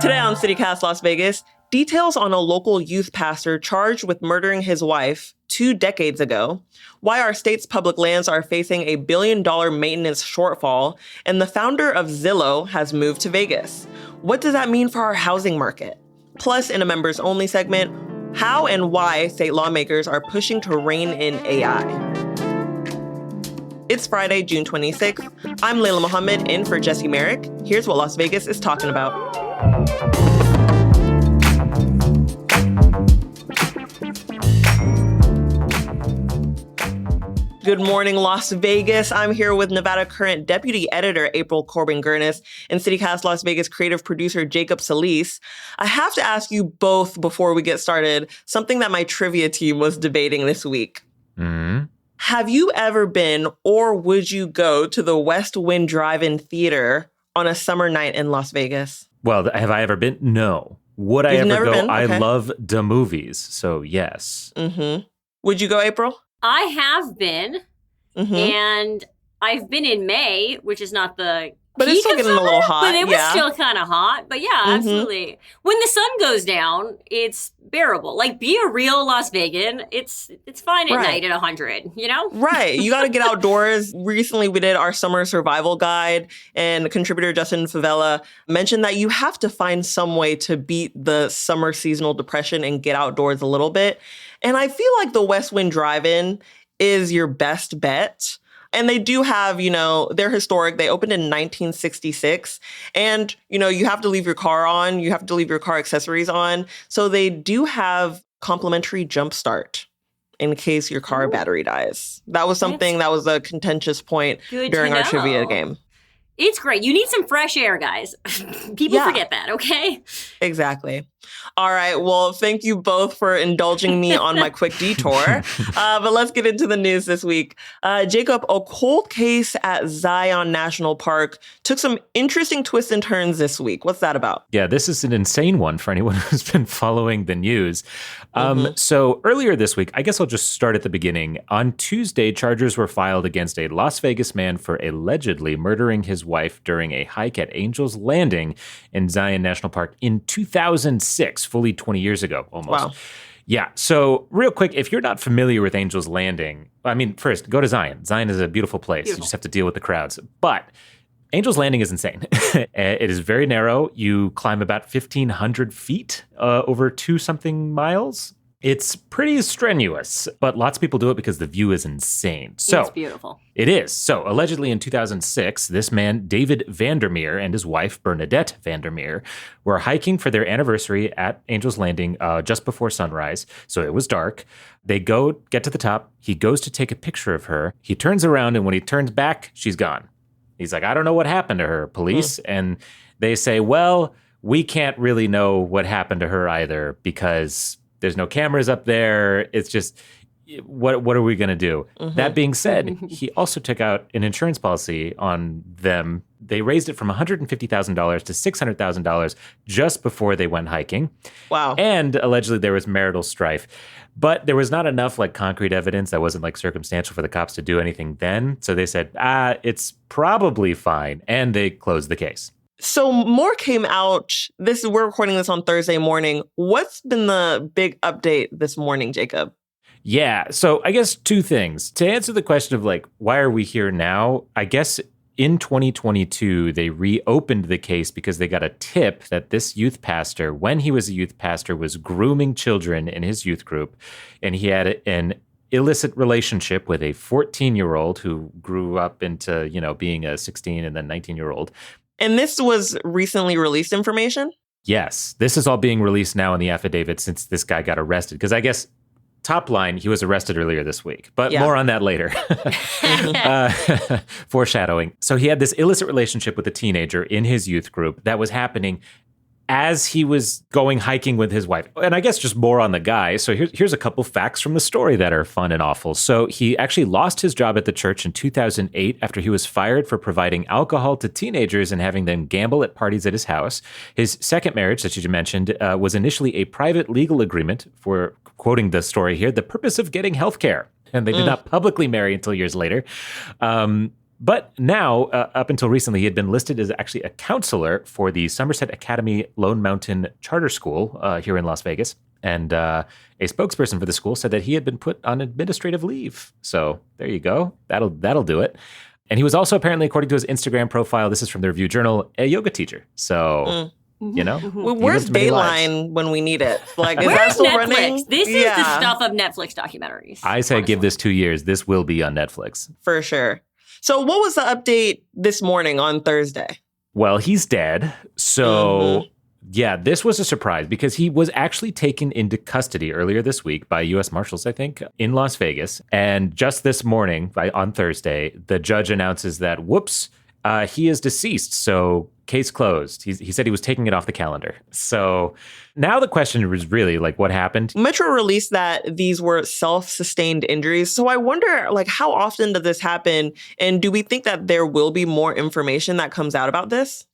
Today on CityCast Las Vegas, details on a local youth pastor charged with murdering his wife 2 decades ago, why our state's public lands are facing a $1 billion maintenance shortfall, and the founder of Zillow has moved to Vegas. What does that mean for our housing market? Plus, in a members-only segment, how and why state lawmakers are pushing to rein in AI. It's Friday, June 26th. I'm Layla Muhammad in for Jesse Merrick. Here's what Las Vegas is talking about. Good morning, Las Vegas. I'm here with Nevada Current Deputy Editor April Corbin-Gurnis and CityCast Las Vegas creative producer Jacob Solis. I have to ask you both before we get started something that my trivia team was debating this week. Mm-hmm. Have you ever been or would you go to the West Wind Drive-In Theater on a summer night in Las Vegas? Well, have I ever been? No. Would I You've ever never go? been? Okay. I love the movies, so yes. Mm-hmm. Would you go, April? I have been, Mm-hmm. and I've been in May, which is not the But it's peak still of getting a summer, little hot, but it was yeah. still kind of hot. But yeah, absolutely. When the sun goes down, it's bearable. Like, be a real Las Vegan. It's fine at Right. night at 100, you know? Right. You got to get outdoors. Recently, we did our summer survival guide, and contributor Justin Favela mentioned that you have to find some way to beat the summer seasonal depression and get outdoors a little bit. And I feel like the West Wind Drive-In is your best bet. And they do have, they're historic. They opened in 1966. And, you have to leave your car on. You have to leave your car accessories on. So they do have complimentary jump start in case your car battery dies. That was something that was a contentious point during our trivia game. It's great. You need some fresh air, guys. People forget that, okay? Exactly. All right. Well, thank you both for indulging me on my quick detour. But let's get into the news this week. Jacob, a cold case at Zion National Park took some interesting twists and turns this week. What's that about? Yeah, this is an insane one for anyone who's been following the news. So earlier this week, I guess I'll just start at the beginning. On Tuesday, charges were filed against a Las Vegas man for allegedly murdering his wife during a hike at Angel's Landing in Zion National Park in 2006, fully 20 years ago almost. Wow. Yeah. So real quick, if you're not familiar with Angel's Landing, I mean, first, go to Zion. Zion is a beautiful place. You just have to deal with the crowds. But Angel's Landing is insane. It is very narrow. You climb about 1,500 feet over 2-something miles. It's pretty strenuous, but lots of people do it because the view is insane. So it's beautiful. It is. So allegedly in 2006, this man, David Vandermeer, and his wife, Bernadette Vandermeer, were hiking for their anniversary at Angel's Landing just before sunrise. So it was dark. They get to the top. He goes to take a picture of her. He turns around, and when he turns back, she's gone. He's like, I don't know what happened to her, police. And they say, well, we can't really know what happened to her either because there's no cameras up there. It's just, what are we going to do? That being said, he also took out an insurance policy on them. They raised it from $150,000 to $600,000 just before they went hiking. Wow. And allegedly there was marital strife. But there was not enough concrete evidence that wasn't circumstantial for the cops to do anything then. So they said, it's probably fine. And they closed the case. So more came out. We're recording this on Thursday morning. What's been the big update this morning, Jacob? Yeah. So I guess 2 things. To answer the question of why are we here now? I guess in 2022, they reopened the case because they got a tip that this youth pastor, when he was a youth pastor, was grooming children in his youth group. And he had an illicit relationship with a 14-year-old who grew up into, being a 16 and then 19-year-old. And this was recently released information? Yes. This is all being released now in the affidavit since this guy got arrested. Because I guess, top line, he was arrested earlier this week. But more on that later. Foreshadowing. So he had this illicit relationship with a teenager in his youth group that was happening as he was going hiking with his wife. And I guess just more on the guy. So here's a couple facts from the story that are fun and awful. So he actually lost his job at the church in 2008 after he was fired for providing alcohol to teenagers and having them gamble at parties at his house. His second marriage, that you mentioned, was initially a private legal agreement for, quoting the story here, the purpose of getting health care. And they did not publicly marry until years later. But now, up until recently, he had been listed as actually a counselor for the Somerset Academy Lone Mountain Charter School here in Las Vegas. And a spokesperson for the school said that he had been put on administrative leave. So there you go. That'll do it. And he was also apparently, according to his Instagram profile, this is from the Review Journal, a yoga teacher. So, you know. Well, where's Dayline when we need it? Like, is that still Netflix? running? This is the stuff of Netflix documentaries. I say honestly. give this 2 years. This will be on Netflix. For sure. So what was the update this morning on Thursday? Well, he's dead. So, yeah, this was a surprise because he was actually taken into custody earlier this week by U.S. Marshals, I think, in Las Vegas. And just this morning, on Thursday, the judge announces that, whoops, he is deceased. So case closed. He said he was taking it off the calendar. So now the question was really like, what happened? Metro released that these were self-sustained injuries. So I wonder, like, how often does this happen? And do we think that there will be more information that comes out about this?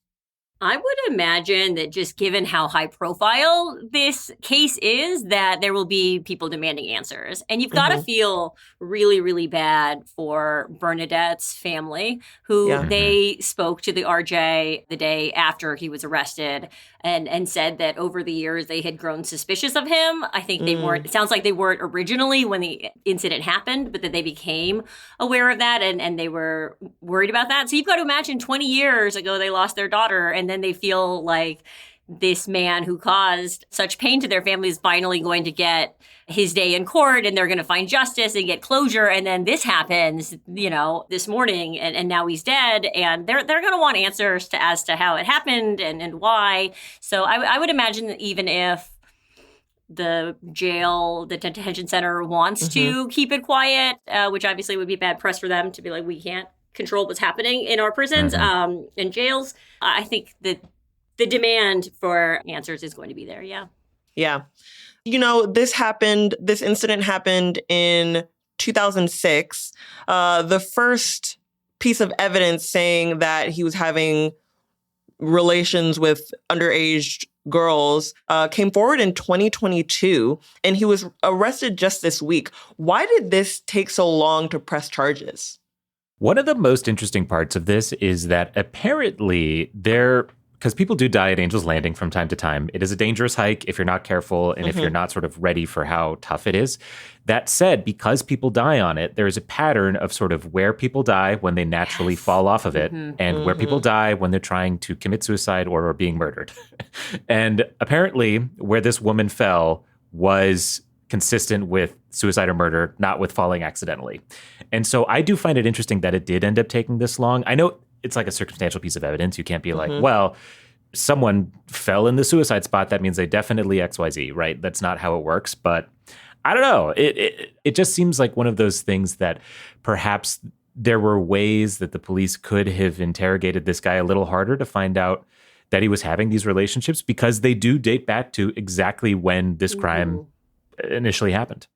I would imagine that just given how high profile this case is, that there will be people demanding answers. And you've got to feel really, really bad for Bernadette's family, who they spoke to the RJ the day after he was arrested and said that over the years they had grown suspicious of him. I think they weren't, it sounds like they weren't originally when the incident happened, but that they became aware of that and they were worried about that. So you've got to imagine 20 years ago they lost their daughter and then they feel like this man who caused such pain to their family is finally going to get his day in court and they're going to find justice and get closure. And then this happens, you know, this morning and now he's dead. And they're going to want answers as to how it happened and why. So I would imagine that even if the jail, the detention center wants to keep it quiet, which obviously would be bad press for them to be like, we can't control what's happening in our prisons and jails. I think that the demand for answers is going to be there. Yeah. Yeah. You know, this incident happened in 2006. The first piece of evidence saying that he was having relations with underage girls came forward in 2022, and he was arrested just this week. Why did this take so long to press charges? One of the most interesting parts of this is that apparently because people do die at Angel's Landing from time to time. It is a dangerous hike if you're not careful and if you're not sort of ready for how tough it is. That said, because people die on it, there's a pattern of sort of where people die when they naturally fall off of it and where people die when they're trying to commit suicide or are being murdered. And apparently where this woman fell was consistent with suicide or murder, not with falling accidentally. And so I do find it interesting that it did end up taking this long. I know it's like a circumstantial piece of evidence. You can't be like, well, someone fell in the suicide spot. That means they definitely XYZ, right? That's not how it works. But I don't know. It just seems like one of those things that perhaps there were ways that the police could have interrogated this guy a little harder to find out that he was having these relationships, because they do date back to exactly when this crime initially happened.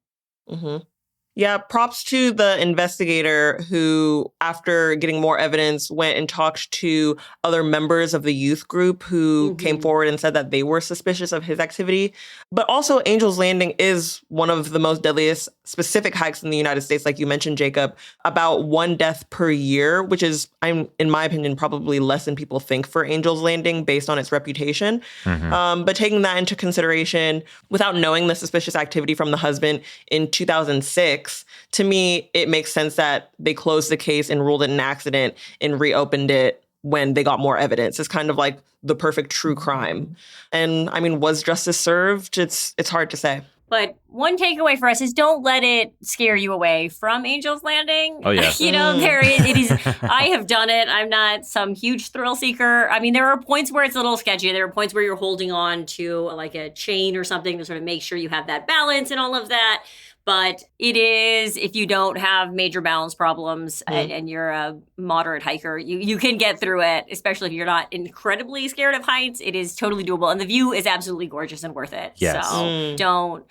Yeah, props to the investigator who, after getting more evidence, went and talked to other members of the youth group who came forward and said that they were suspicious of his activity. But also, Angel's Landing is one of the most deadliest specific hikes in the United States, like you mentioned, Jacob. About 1 death per year, which is, in my opinion, probably less than people think for Angel's Landing based on its reputation. But taking that into consideration, without knowing the suspicious activity from the husband in 2006, to me, it makes sense that they closed the case and ruled it an accident and reopened it when they got more evidence. It's kind of like the perfect true crime. And I mean, was justice served? It's hard to say. But one takeaway for us is don't let it scare you away from Angel's Landing. Oh, yeah. You know, it is. I have done it. I'm not some huge thrill seeker. I mean, there are points where it's a little sketchy. There are points where you're holding on to like a chain or something to sort of make sure you have that balance and all of that. But it is, if you don't have major balance problems and you're a moderate hiker, you can get through it, especially if you're not incredibly scared of heights. It is totally doable. And the view is absolutely gorgeous and worth it. Yes. So don't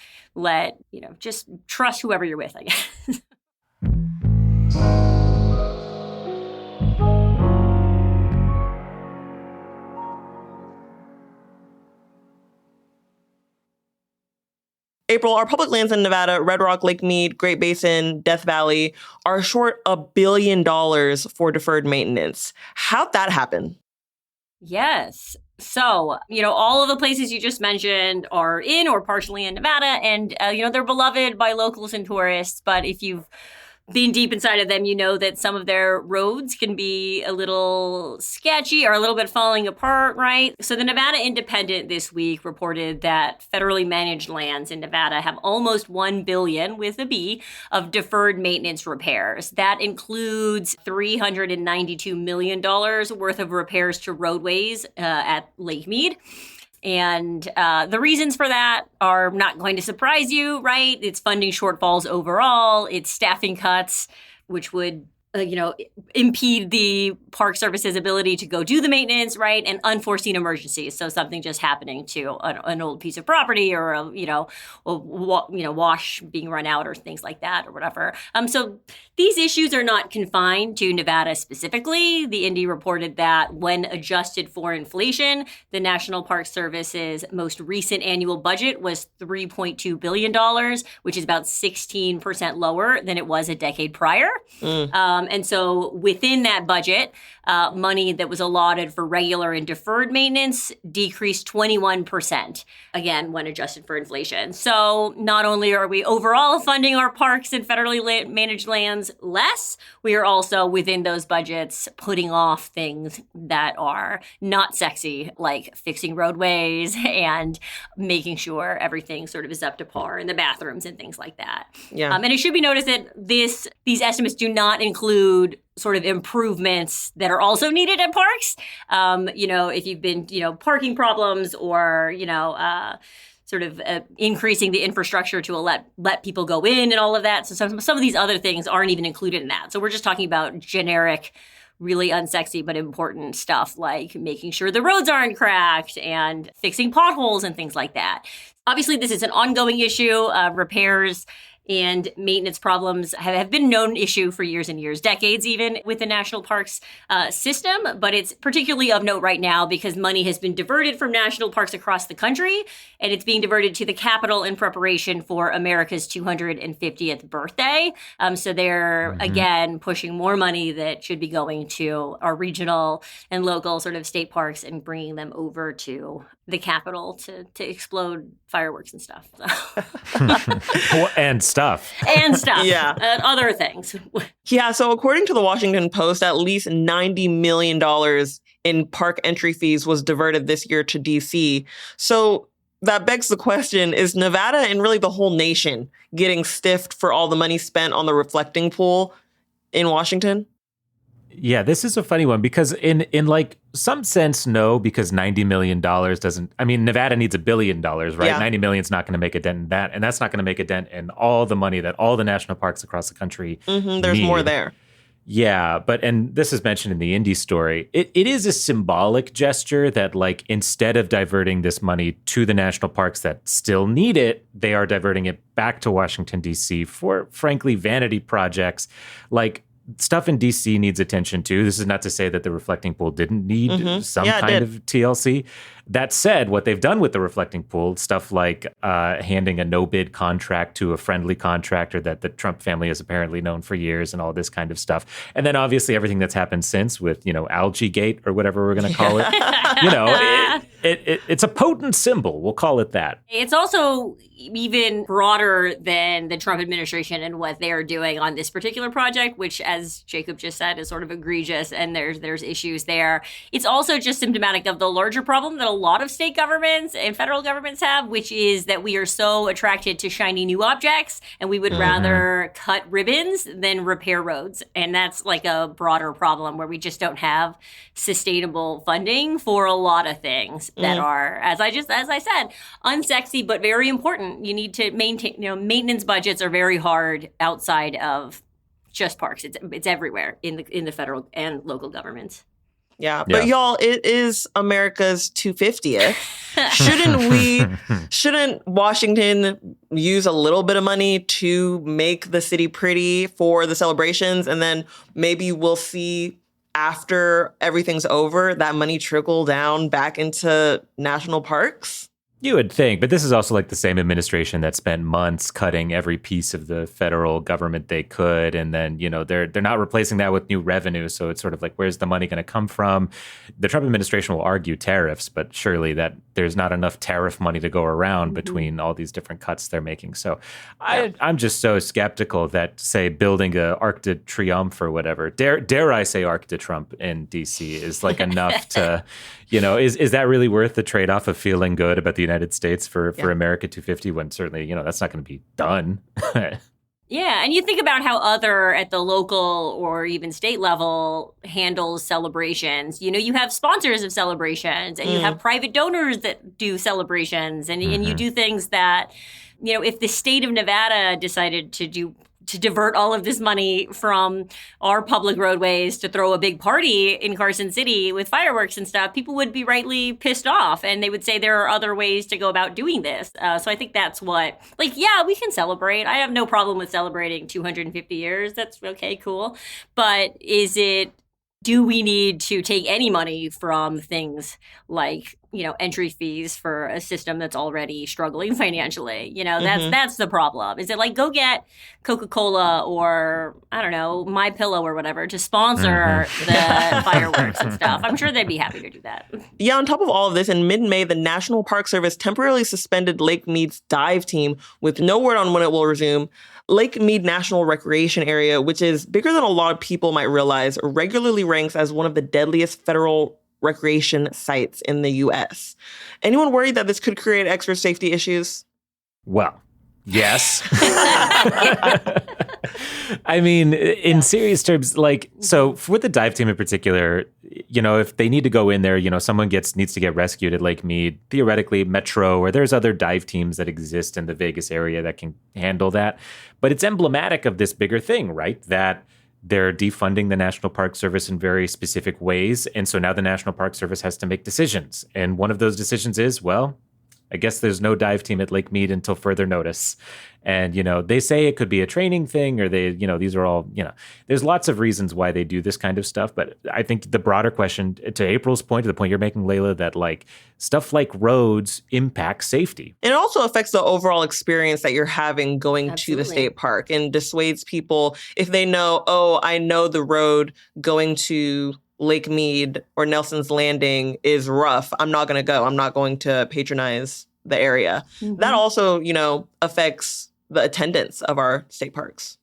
just trust whoever you're with, I guess. April, our public lands in Nevada, Red Rock, Lake Mead, Great Basin, Death Valley, are short $1 billion for deferred maintenance. How'd that happen? Yes. So, all of the places you just mentioned are in or partially in Nevada, and, they're beloved by locals and tourists. But if you've been deep inside of them, you know that some of their roads can be a little sketchy or a little bit falling apart, right? So the Nevada Independent this week reported that federally managed lands in Nevada have almost $1 billion with a B of deferred maintenance repairs. That includes $392 million worth of repairs to roadways at Lake Mead. And the reasons for that are not going to surprise you, right? It's funding shortfalls overall. It's staffing cuts, which would impede the Park Service's ability to go do the maintenance, right? And unforeseen emergencies. So something just happening to an old piece of property or a wash being run out or things like that or whatever. So these issues are not confined to Nevada specifically. The Indy reported that when adjusted for inflation, the National Park Service's most recent annual budget was $3.2 billion, which is about 16% lower than it was a decade prior. And so within that budget, money that was allotted for regular and deferred maintenance decreased 21%, again, when adjusted for inflation. So not only are we overall funding our parks and federally managed lands less, we are also within those budgets putting off things that are not sexy, like fixing roadways and making sure everything sort of is up to par in the bathrooms and things like that. Yeah. And it should be noticed that these estimates do not include sort of improvements that are also needed at parks. If you've been, parking problems or, increasing the infrastructure to let people go in and all of that. So some of these other things aren't even included in that. So we're just talking about generic, really unsexy but important stuff like making sure the roads aren't cracked and fixing potholes and things like that. Obviously, this is an ongoing issue. Repairs and maintenance problems have been a known issue for years and years, decades even, with the national parks system. But it's particularly of note right now because money has been diverted from national parks across the country, and it's being diverted to the capital in preparation for America's 250th birthday. So they're, again, pushing more money that should be going to our regional and local sort of state parks and bringing them over to the capital to explode fireworks and stuff. So. And stuff. Yeah. And other things. Yeah. So according to the Washington Post, at least $90 million in park entry fees was diverted this year to DC. So that begs the question, is Nevada and really the whole nation getting stiffed for all the money spent on the reflecting pool in Washington? Yeah, this is a funny one because in like some sense, no, because $90 million doesn't, Nevada needs $1 billion, right? Yeah. 90 million is not going to make a dent in that. And that's not going to make a dent in all the money that all the national parks across the country There's need. more there. Yeah, and this is mentioned in the Indy story. It is a symbolic gesture that, like, instead of diverting this money to the national parks that still need it, they are diverting it back to Washington, D.C. for, frankly, vanity projects. Like, stuff in DC needs attention too. This is not to say that the reflecting pool didn't need some kind of TLC. That said, what they've done with the reflecting pool, stuff like handing a no-bid contract to a friendly contractor that the Trump family has apparently known for years and all this kind of stuff. And then obviously everything that's happened since with, Algae Gate or whatever we're going to call it. It's a potent symbol. We'll call it that. It's also even broader than the Trump administration and what they are doing on this particular project, which, as Jacob just said, is sort of egregious and there's issues there. It's also just symptomatic of the larger problem that a lot of state governments and federal governments have, which is that we are so attracted to shiny new objects and we would rather cut ribbons than repair roads. And that's like a broader problem where we just don't have sustainable funding for a lot of things that are, as I said, unsexy but very important. You need to maintain, maintenance budgets are very hard outside of just parks. It's everywhere in the federal and local governments. Yeah, but y'all, it is America's 250th. Shouldn't Washington use a little bit of money to make the city pretty for the celebrations? And then maybe we'll see after everything's over, that money trickle down back into national parks? You would think, but this is also like the same administration that spent months cutting every piece of the federal government they could, and then they're not replacing that with new revenue. So it's sort of like, where's the money going to come from? The Trump administration will argue tariffs, but surely that there's not enough tariff money to go around between all these different cuts they're making. So I'm just so skeptical that, say, building a Arc de Triomphe or whatever, dare I say Arc de Trump in DC is like enough to, is that really worth the trade-off of feeling good about the United States for America 250 when certainly, that's not going to be done. Yeah, and you think about how other at the local or even state level handles celebrations. You have sponsors of celebrations, and you have private donors that do celebrations, and you do things that, if the state of Nevada decided to divert all of this money from our public roadways to throw a big party in Carson City with fireworks and stuff, people would be rightly pissed off, and they would say there are other ways to go about doing this. So I think that's what, we can celebrate. I have no problem with celebrating 250 years. That's okay, cool. But do we need to take any money from things like, entry fees for a system that's already struggling financially? That's the problem. Is it like, go get Coca-Cola or, I don't know, My Pillow or whatever to sponsor the fireworks and stuff? I'm sure they'd be happy to do that. Yeah, on top of all of this, in mid-May, the National Park Service temporarily suspended Lake Mead's dive team with no word on when it will resume. Lake Mead National Recreation Area, which is bigger than a lot of people might realize, regularly ranks as one of the deadliest federal recreation sites in the U.S. Anyone worried that this could create extra safety issues? Well, yes. I mean, in serious terms, so with the dive team in particular, if they need to go in there, someone needs to get rescued at Lake Mead, theoretically Metro, or there's other dive teams that exist in the Vegas area that can handle that. But it's emblematic of this bigger thing, right? That they're defunding the National Park Service in very specific ways. And so now the National Park Service has to make decisions. And one of those decisions is, well, I guess there's no dive team at Lake Mead until further notice. And, they say it could be a training thing, or these are all, there's lots of reasons why they do this kind of stuff. But I think the broader question, to April's point, to the point you're making, Layla, that stuff like roads impact safety. And it also affects the overall experience that you're having going to the state park, and dissuades people if they know, I know the road going to Lake Mead or Nelson's Landing is rough. I'm not going to go. I'm not going to patronize the area. That also, affects the attendance of our state parks.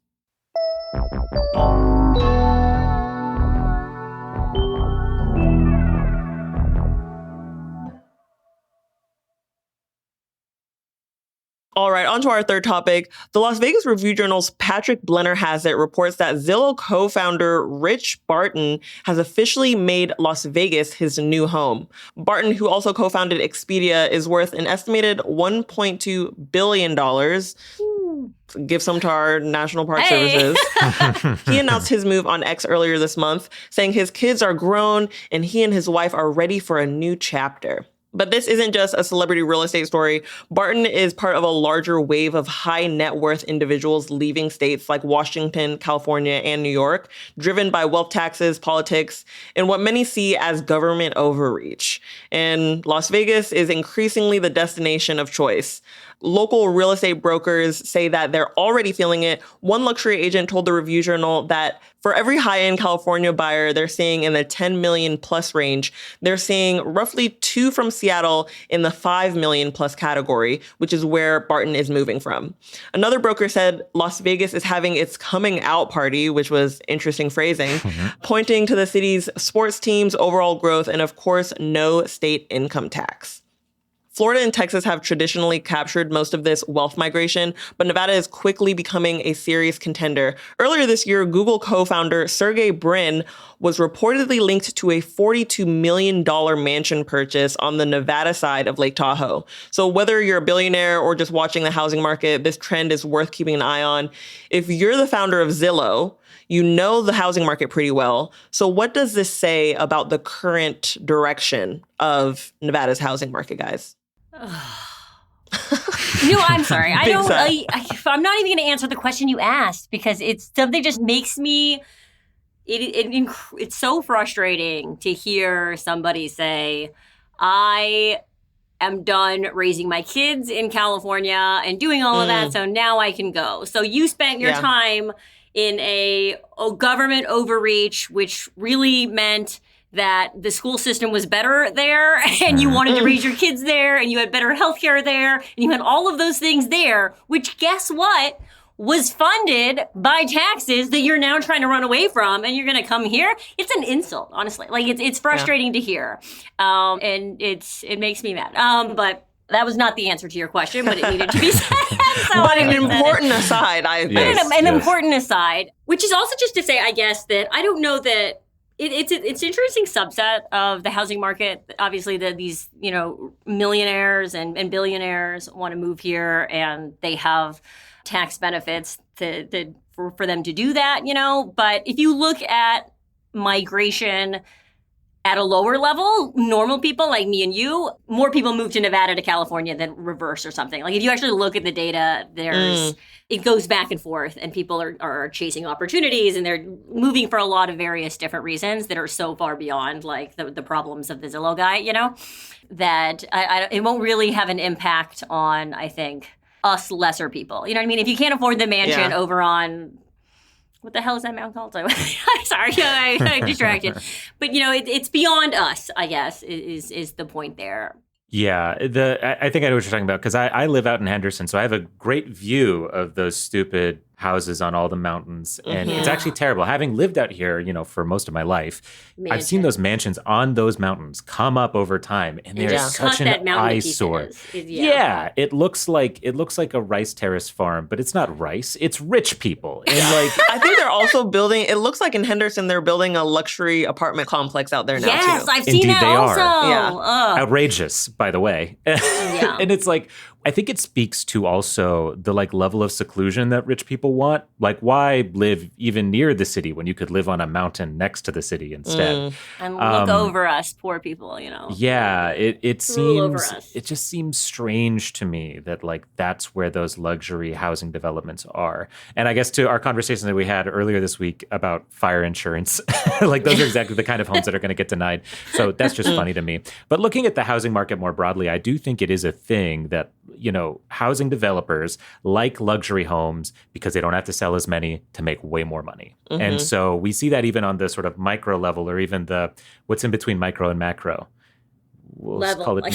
All right, on to our third topic. The Las Vegas Review-Journal's Patrick Blennerhassett reports that Zillow co-founder Rich Barton has officially made Las Vegas his new home. Barton, who also co-founded Expedia, is worth an estimated $1.2 billion. Give some to our National Park Services. He announced his move on X earlier this month, saying his kids are grown and he and his wife are ready for a new chapter. But this isn't just a celebrity real estate story. Barton is part of a larger wave of high net worth individuals leaving states like Washington, California, and New York, driven by wealth taxes, politics, and what many see as government overreach. And Las Vegas is increasingly the destination of choice. Local real estate brokers say that they're already feeling it. One luxury agent told the Review Journal that for every high-end California buyer they're seeing in the 10 million plus range, they're seeing roughly 2 from Seattle in the 5 million plus category, which is where Barton is moving from. Another broker said Las Vegas is having its coming out party, which was interesting phrasing, pointing to the city's sports teams' overall growth and, of course, no state income tax. Florida and Texas have traditionally captured most of this wealth migration, but Nevada is quickly becoming a serious contender. Earlier this year, Google co-founder Sergey Brin was reportedly linked to a $42 million mansion purchase on the Nevada side of Lake Tahoe. So whether you're a billionaire or just watching the housing market, this trend is worth keeping an eye on. If you're the founder of Zillow, you know the housing market pretty well. So what does this say about the current direction of Nevada's housing market, guys? No, I'm sorry. I'm not even going to answer the question you asked because it's something just makes me. It's so frustrating to hear somebody say, "I am done raising my kids in California and doing all of that. So now I can go. So you spent your time in a government overreach, which really meant that the school system was better there and you wanted to raise your kids there and you had better healthcare there and you had all of those things there, which guess what? Was funded by taxes that you're now trying to run away from, and you're going to come here. It's an insult, honestly. Like it's frustrating to hear, and it makes me mad. But that was not the answer to your question, but it needed to be said. So but an important aside, I think. An important aside, which is also just to say, I guess, that I don't know that it's an interesting subset of the housing market. Obviously, these millionaires and billionaires want to move here, and they have tax benefits for them to do that, But if you look at migration at a lower level, normal people like me and you, more people move to Nevada to California than reverse or something. Like if you actually look at the data, it goes back and forth, and people are chasing opportunities, and they're moving for a lot of various different reasons that are so far beyond like the problems of the Zillow guy, that it won't really have an impact on, I think, us lesser people. You know what I mean? If you can't afford the mansion over on, what the hell is that mountain called? Sorry, I distracted. But it's beyond us, I guess, is the point there. Yeah, I think I know what you're talking about, because I live out in Henderson, so I have a great view of those stupid houses on all the mountains, and it's actually terrible. Having lived out here, for most of my life, I've seen those mansions on those mountains come up over time, and they're such an eyesore. It looks like a rice terrace farm, but it's not rice; it's rich people. And I think they're also building. It looks like in Henderson they're building a luxury apartment complex out there now. Yes, too. I've seen that also. Yeah. Outrageous, by the way. And it's like, I think it speaks to also the level of seclusion that rich people want. Like, why live even near the city when you could live on a mountain next to the city instead? And look over us, poor people, Yeah, it just seems strange to me that that's where those luxury housing developments are. And I guess to our conversation that we had earlier this week about fire insurance, those are exactly the kind of homes that are going to get denied. So that's just funny to me. But looking at the housing market more broadly, I do think it is a thing that housing developers like luxury homes because they don't have to sell as many to make way more money. And so we see that even on the sort of micro level, or even what's in between micro and macro. We'll level. call it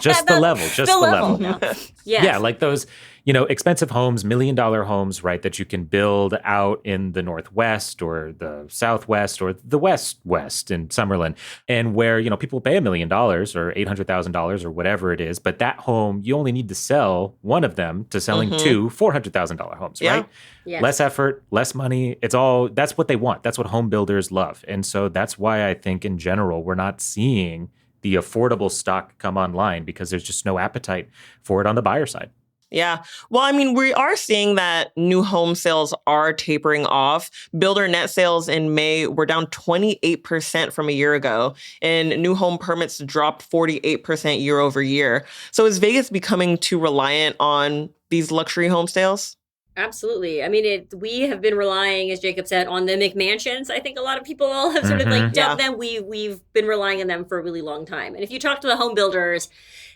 just the level, the level. No. Yeah, like those, expensive homes, $1 million homes, right, that you can build out in the Northwest or the Southwest or the West in Summerlin, and where, people pay $1 million or $800,000 or whatever it is, but that home, you only need to sell one of them to selling two $400,000 homes, right? Yes. Less effort, less money. That's what they want. That's what home builders love. And so that's why I think in general, we're not seeing the affordable stock come online, because there's just no appetite for it on the buyer side. Yeah. Well, I mean, we are seeing that new home sales are tapering off. Builder net sales in May were down 28% from a year ago, and new home permits dropped 48% year over year. So is Vegas becoming too reliant on these luxury home sales? Absolutely. I mean, we have been relying, as Jacob said, on the McMansions. I think a lot of people all have sort of dubbed them. We've been relying on them for a really long time. And if you talk to the home builders,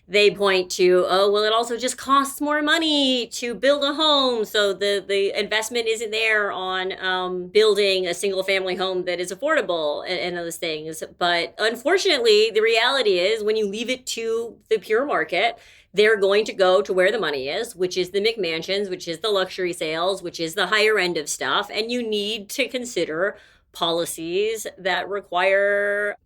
they point to, it also just costs more money to build a home. So the investment isn't there on building a single family home that is affordable and those things. But unfortunately, the reality is when you leave it to the pure market, they're going to go to where the money is, which is the McMansions, which is the luxury sales, which is the higher end of stuff. And you need to consider policies that require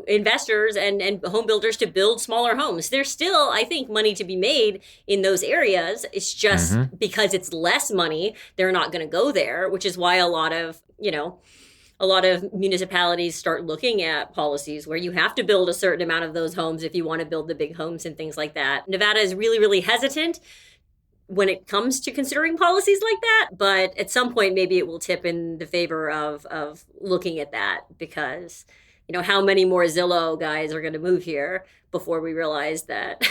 investors and home builders to build smaller homes. There's still, I think, money to be made in those areas. It's just because it's less money, they're not going to go there, which is why a lot of municipalities start looking at policies where you have to build a certain amount of those homes if you want to build the big homes and things like that. Nevada is really, really hesitant when it comes to considering policies like that. But at some point, maybe it will tip in the favor of looking at that, because, how many more Zillow guys are going to move here before we realize that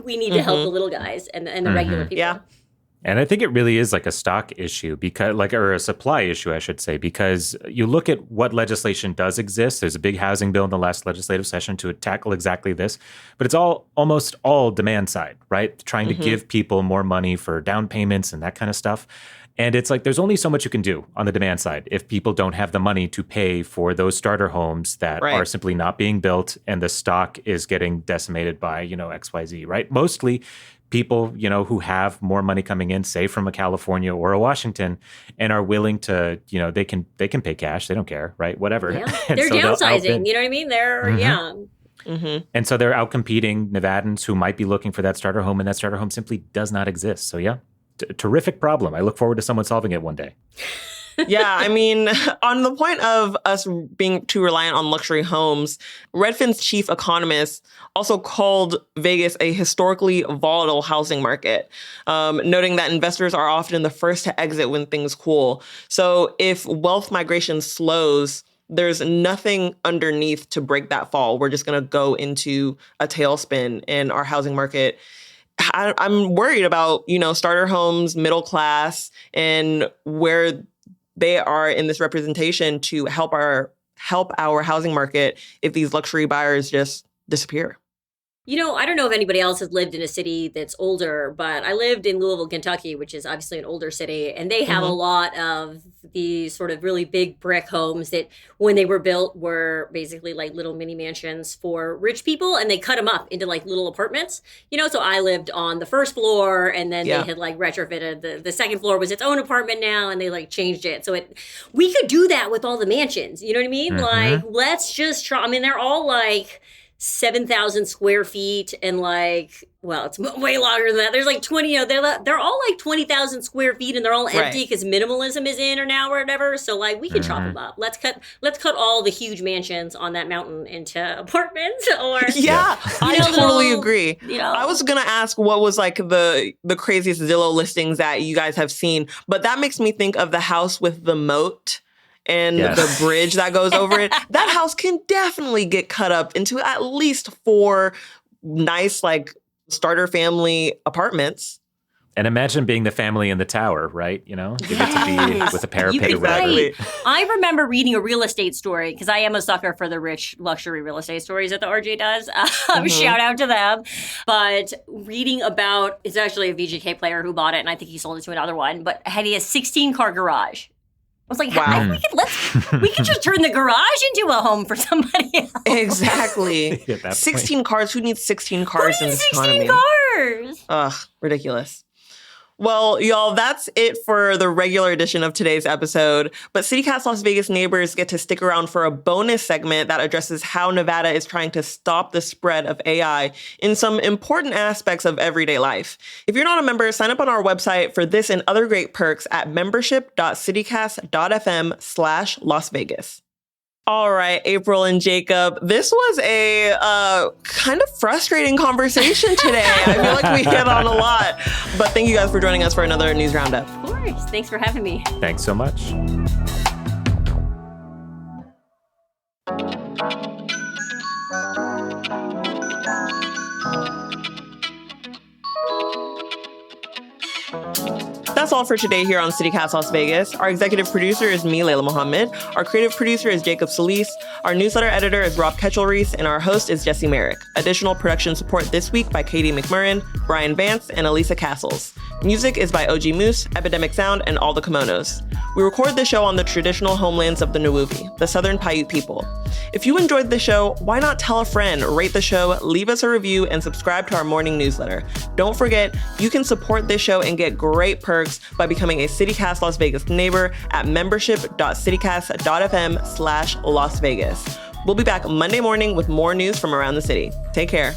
we need to help the little guys and the regular people. Yeah. And I think it really is like a stock issue or a supply issue, I should say, because you look at what legislation does exist. There's a big housing bill in the last legislative session to tackle exactly this, but it's almost all demand side, right? Trying to give people more money for down payments and that kind of stuff. And it's like, there's only so much you can do on the demand side if people don't have the money to pay for those starter homes that are simply not being built and the stock is getting decimated by, XYZ, right? Mostly people, who have more money coming in, say from a California or a Washington, and are willing to, they can pay cash. They don't care, right? Whatever. Yeah. They're so downsizing. You know what I mean? They're, And so they're outcompeting Nevadans who might be looking for that starter home, and that starter home simply does not exist. So yeah, terrific problem. I look forward to someone solving it one day. Yeah, I mean, on the point of us being too reliant on luxury homes, Redfin's chief economist also called Vegas a historically volatile housing market, noting that investors are often the first to exit when things cool. So if wealth migration slows, there's nothing underneath to break that fall. We're just going to go into a tailspin in our housing market. I'm worried about, starter homes, middle class, and where they are in this representation to help our housing market if these luxury buyers just disappear. I don't know if anybody else has lived in a city that's older, but I lived in Louisville, Kentucky, which is obviously an older city, and they have a lot of these sort of really big brick homes that when they were built were basically like little mini mansions for rich people, and they cut them up into like little apartments, so I lived on the first floor, and then they had like retrofitted the second floor was its own apartment now, and they like changed it. So we could do that with all the mansions, you know what I mean? Like, let's just try. I mean, they're all like 7,000 square feet and it's way longer than that. There's like 20, they're all like 20,000 square feet and they're all empty because minimalism is in or now or whatever. So like we can chop them up. Let's cut all the huge mansions on that mountain into apartments or I totally agree. I was going to ask what was like the craziest Zillow listings that you guys have seen, but that makes me think of the house with the moat and the bridge that goes over it. That house can definitely get cut up into at least 4 nice, like, starter family apartments. And imagine being the family in the tower, right? You get to be with a parapet or whatever. Right. I remember reading a real estate story, because I am a sucker for the rich luxury real estate stories that the RJ does. Shout out to them. But reading about, it's actually a VGK player who bought it, and I think he sold it to another one, but had he a 16-car garage. I was like, wow. We could just turn the garage into a home for somebody else. Exactly. 16 cars. Who needs 16 cars in this economy? 16 cars? Ugh, ridiculous. Well, y'all, that's it for the regular edition of today's episode. But CityCast Las Vegas neighbors get to stick around for a bonus segment that addresses how Nevada is trying to stop the spread of AI in some important aspects of everyday life. If you're not a member, sign up on our website for this and other great perks at membership.citycast.fm/Las Vegas. All right, April and Jacob, this was a kind of frustrating conversation today. I feel like we hit on a lot, but thank you guys for joining us for another news roundup. Of course. Thanks for having me. Thanks so much. That's all for today here on CityCast Las Vegas. Our executive producer is me, Layla Mohammed. Our creative producer is Jacob Solis. Our newsletter editor is Rob Ketchel-Reese, and our host is Jesse Merrick. Additional production support this week by Katie McMurrin, Brian Vance, and Elisa Castles. Music is by OG Moose, Epidemic Sound, and All the Kimonos. We record the show on the traditional homelands of the Nuwuvi, the Southern Paiute people. If you enjoyed the show, why not tell a friend, rate the show, leave us a review, and subscribe to our morning newsletter. Don't forget, you can support this show and get great perks by becoming a CityCast Las Vegas neighbor at membership.citycast.fm/Las Vegas. We'll be back Monday morning with more news from around the city. Take care.